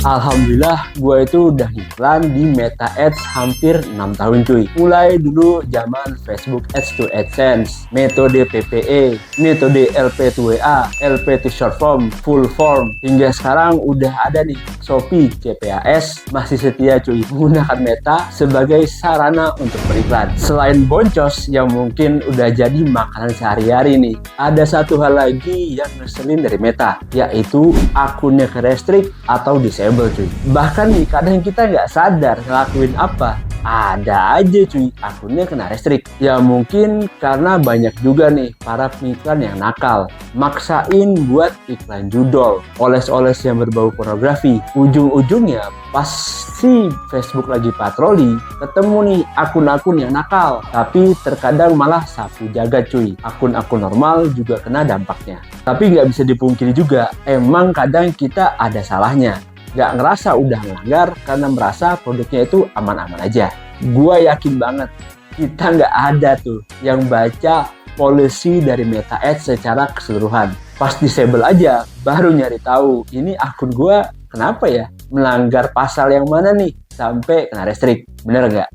Alhamdulillah, gue itu udah iklan di Meta Ads hampir 6 tahun cuy. Mulai dulu zaman Facebook Ads to AdSense, metode PPE, metode LP to WA, LP to short form, full form, hingga sekarang udah ada nih Shopee CPAS masih setia cuy menggunakan Meta sebagai sarana untuk beriklan. Selain boncos yang mungkin udah jadi makanan sehari-hari nih, ada satu hal lagi yang ngeselin dari Meta, yaitu akunnya ke restrict atau disable cuy. Bahkan nih kadang kita nggak sadar ngelakuin apa, ada aja cuy akunnya kena restrict. Ya mungkin karena banyak juga nih para pengiklan yang nakal, maksain buat iklan judol, oles-oles yang berbau pornografi. Ujung-ujungnya pas si Facebook lagi patroli, ketemu nih akun-akun yang nakal, tapi terkadang malah sapu jagat cuy. Akun-akun normal juga kena dampaknya. Tapi nggak bisa dipungkiri juga, emang kadang kita ada salahnya. Nggak ngerasa udah melanggar karena merasa produknya itu aman-aman aja. Gua yakin banget kita nggak ada tuh yang baca policy dari Meta Ads secara keseluruhan. Pas disable aja baru nyari tahu ini akun gua kenapa ya, melanggar pasal yang mana nih sampai kena restrict. Bener nggak?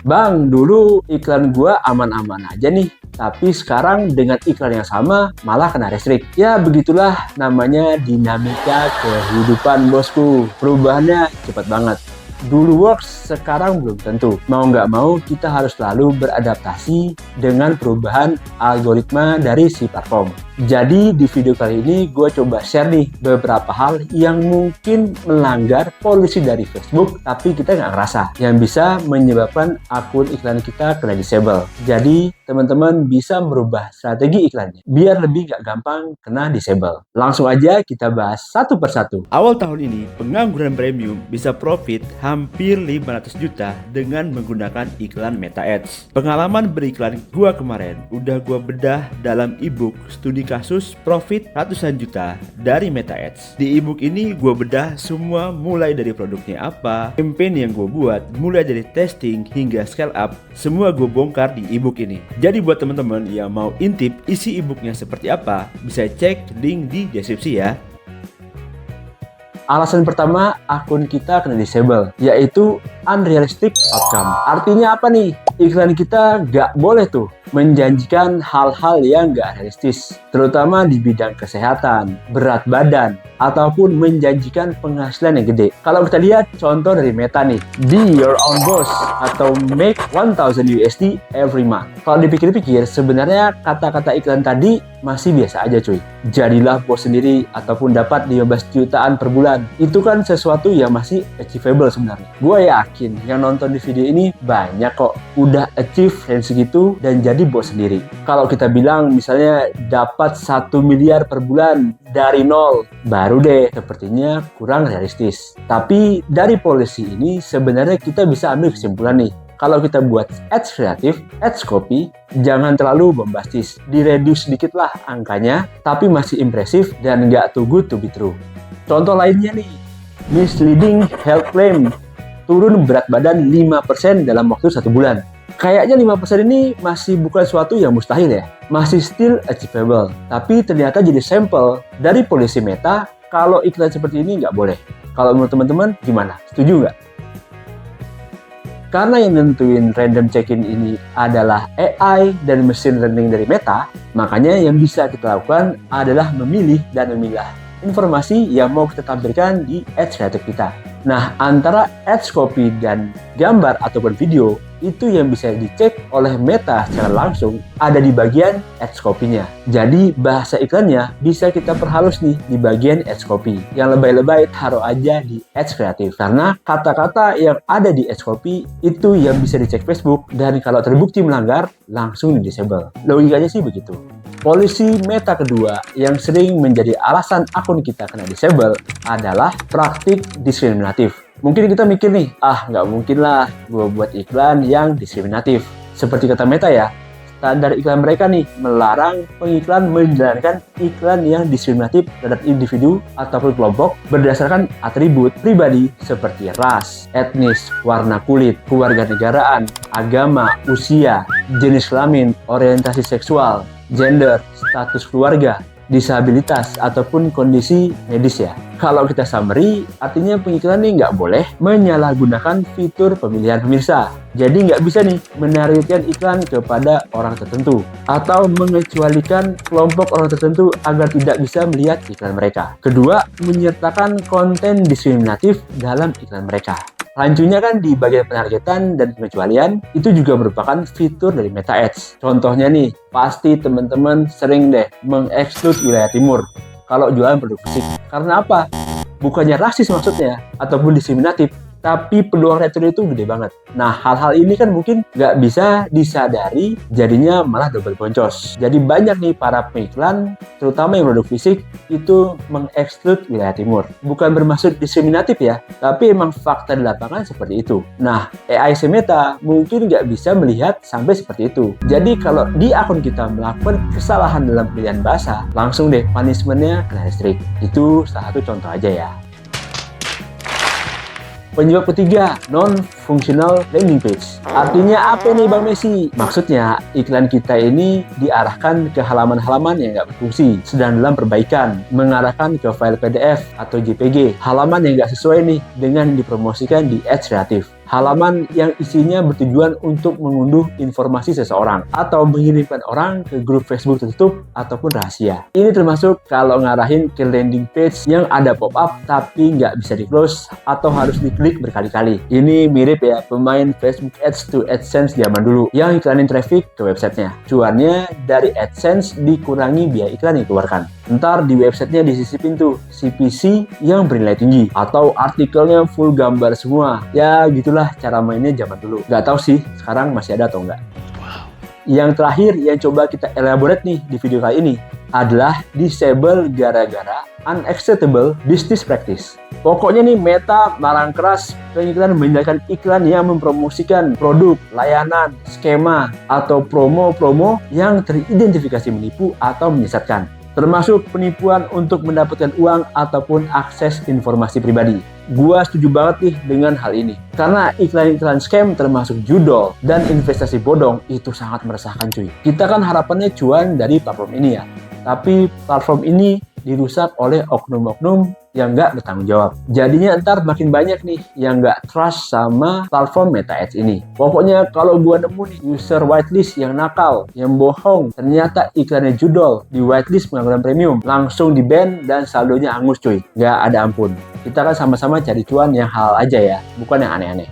Bang, dulu iklan gua aman-aman aja nih, tapi sekarang dengan iklan yang sama malah kena restrict. Ya begitulah namanya dinamika kehidupan bosku. Perubahannya cepat banget. Dulu works, sekarang belum tentu. Mau nggak mau kita harus selalu beradaptasi dengan perubahan algoritma dari si platform. Jadi di video kali ini gue coba share nih beberapa hal yang mungkin melanggar policy dari Facebook tapi kita nggak ngerasa, yang bisa menyebabkan akun iklan kita kena disable. Jadi teman-teman bisa merubah strategi iklannya biar lebih nggak gampang kena disable. Langsung aja kita bahas satu persatu. Awal tahun ini pengangguran premium bisa profit hampir 500 juta dengan menggunakan iklan Meta Ads. Pengalaman beriklan gua kemarin udah gua bedah dalam ebook studi kasus profit ratusan juta dari Meta Ads. Di ebook ini gue bedah semua mulai dari produknya apa, campaign yang gue buat, mulai dari testing hingga scale up, semua gue bongkar di ebook ini. Jadi buat teman-teman yang mau intip isi ebooknya seperti apa, bisa cek link di deskripsi ya. Alasan pertama akun kita kena disable, yaitu unrealistic outcome. Artinya apa nih? Iklan kita nggak boleh tuh menjanjikan hal-hal yang nggak realistis, terutama di bidang kesehatan, berat badan, ataupun menjanjikan penghasilan yang gede. Kalau kita lihat contoh dari Meta nih, be your own boss atau make 1000 USD every month. Kalau dipikir-pikir, sebenarnya kata-kata iklan tadi masih biasa aja cuy. Jadilah bos sendiri ataupun dapat 15 jutaan per bulan. Itu kan sesuatu yang masih achievable sebenarnya. Gue yakin yang nonton di video ini banyak kok udah achieve yang segitu dan jadi bos sendiri. Kalau kita bilang misalnya dapat 1 miliar per bulan dari nol, baru deh sepertinya kurang realistis. Tapi dari policy ini sebenarnya kita bisa ambil kesimpulan nih. Kalau kita buat ads kreatif, ads copy, jangan terlalu bombastis. Direduce sedikit lah angkanya, tapi masih impresif dan nggak too good to be true. Contoh lainnya nih, misleading health claim, turun berat badan 5% dalam waktu 1 bulan. Kayaknya 5% ini masih bukan suatu yang mustahil ya, masih still achievable. Tapi ternyata jadi sampel dari policy Meta kalau iklan seperti ini nggak boleh. Kalau menurut teman-teman gimana? Setuju nggak? Karena yang nentuin random check-in ini adalah AI dan machine learning dari Meta, makanya yang bisa kita lakukan adalah memilih dan memilah informasi yang mau kita tampilkan di ads kreatif kita. Nah, antara ads copy dan gambar ataupun video, itu yang bisa dicek oleh Meta secara langsung ada di bagian ads copy-nya. Jadi, bahasa iklannya bisa kita perhalus nih di bagian ads copy. Yang lebay-lebay taruh aja di ads kreatif. Karena kata-kata yang ada di ads copy itu yang bisa dicek Facebook, dan kalau terbukti melanggar, langsung di-disable. Logikanya sih begitu. Polisi Meta kedua yang sering menjadi alasan akun kita kena disable adalah praktik diskriminatif. Mungkin kita mikir nih, nggak mungkin lah gue buat iklan yang diskriminatif. Seperti kata Meta ya, standar iklan mereka nih melarang pengiklan menjalankan iklan yang diskriminatif terhadap individu ataupun kelompok berdasarkan atribut pribadi seperti ras, etnis, warna kulit, kewarganegaraan, agama, usia, jenis kelamin, orientasi seksual, gender, status keluarga, disabilitas ataupun kondisi medis ya. Kalau kita summary, artinya pengiklan nih nggak boleh menyalahgunakan fitur pemilihan pemirsa. Jadi nggak bisa nih menargetkan iklan kepada orang tertentu atau mengecualikan kelompok orang tertentu agar tidak bisa melihat iklan mereka. Kedua, menyertakan konten diskriminatif dalam iklan mereka. Selanjutnya kan di bagian penargetan dan pengecualian itu juga merupakan fitur dari Meta Ads. Contohnya nih, pasti teman-teman sering deh mengeksklusif wilayah timur kalau jualan produk fisik. Karena apa? Bukannya rasis maksudnya ataupun diskriminatif, tapi peluang return itu gede banget. Nah, hal-hal ini kan mungkin nggak bisa disadari, jadinya malah double boncos. Jadi banyak nih para pengiklan, terutama yang produk fisik, itu mengeksklud wilayah timur. Bukan bermaksud diskriminatif ya, tapi emang fakta di lapangan seperti itu. Nah, AI Meta mungkin nggak bisa melihat sampai seperti itu. Jadi kalau di akun kita melakukan kesalahan dalam pilihan bahasa, langsung deh punishment-nya kena listrik. Itu salah satu contoh aja ya. Penyebab ketiga, non-functional landing page. Artinya apa nih Bang Messi? Maksudnya, iklan kita ini diarahkan ke halaman-halaman yang nggak berfungsi, sedang dalam perbaikan, mengarahkan ke file PDF atau JPG, halaman yang nggak sesuai nih dengan dipromosikan di ads kreatif. Halaman yang isinya bertujuan untuk mengunduh informasi seseorang atau mengirimkan orang ke grup Facebook tertutup ataupun rahasia. Ini termasuk kalau ngarahin ke landing page yang ada pop-up tapi nggak bisa di-close atau harus diklik berkali-kali. Ini mirip ya pemain Facebook Ads to AdSense zaman dulu yang iklanin traffic ke websitenya. Cuannya dari AdSense dikurangi biaya iklan yang dikeluarkan. Ntar di websitenya disisipin tuh CPC yang bernilai tinggi atau artikelnya full gambar semua. Ya gitulah cara mainnya zaman dulu. Nggak tahu sih sekarang masih ada atau enggak. Yang terakhir yang coba kita elaborate nih di video kali ini adalah disable gara-gara unacceptable business practice. Pokoknya nih Meta melarang keras pengiklan meninggalkan iklan yang mempromosikan produk, layanan, skema, atau promo-promo yang teridentifikasi menipu atau menyesatkan. Termasuk penipuan untuk mendapatkan uang ataupun akses informasi pribadi. Gua setuju banget nih dengan hal ini. Karena iklan-iklan scam termasuk judol dan investasi bodong itu sangat meresahkan cuy. Kita kan harapannya cuan dari platform ini ya. Tapi platform ini dirusak oleh oknum-oknum yang nggak bertanggung jawab. Jadinya ntar makin banyak nih yang nggak trust sama platform Meta Ads ini. Pokoknya kalau gua nemu nih user whitelist yang nakal, yang bohong, ternyata iklannya judol di whitelist pengangguran premium, langsung di ban dan saldonya angus cuy. Nggak ada ampun. Kita kan sama-sama cari cuan yang halal aja ya, bukan yang aneh-aneh.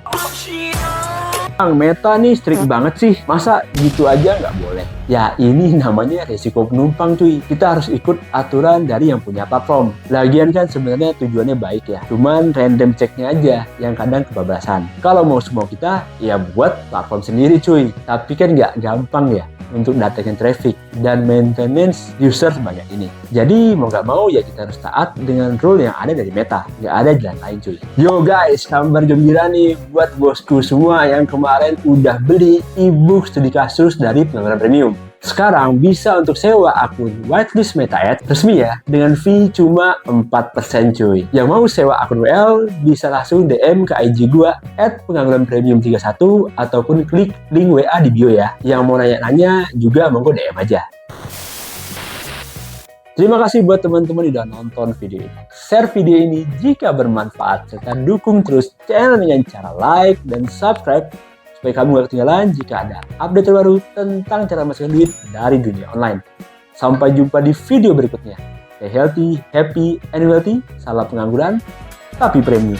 Bang, Meta nih strict banget sih, masa gitu aja nggak boleh? Ya ini namanya resiko penumpang cuy, kita harus ikut aturan dari yang punya platform. Lagian kan sebenarnya tujuannya baik ya, cuman random checknya aja yang kadang kebablasan. Kalau mau semua kita, ya buat platform sendiri cuy, tapi kan nggak gampang ya untuk datangin traffic dan maintenance user sebanyak ini. Jadi mau nggak mau ya kita harus taat dengan rule yang ada dari Meta, nggak ada jalan lain cuy. Yo guys, kabar gembira nih buat bosku semua yang kemarin udah beli ebook studi kasus dari pengangguran premium. Sekarang bisa untuk sewa akun whitelist Meta Ads resmi ya, dengan fee cuma 4% cuy. Yang mau sewa akun WL bisa langsung DM ke IG gua @pengangguranpremium31 ataupun klik link WA di bio ya. Yang mau nanya-nanya juga monggo DM aja. Terima kasih buat teman-teman yang udah nonton video ini. Share video ini jika bermanfaat, serta dukung terus channel dengan cara like dan subscribe supaya kamu gak ketinggalan jika ada update terbaru tentang cara menghasilkan duit dari dunia online. Sampai jumpa di video berikutnya. Stay healthy, happy, and wealthy. Salam pengangguran, tapi premium.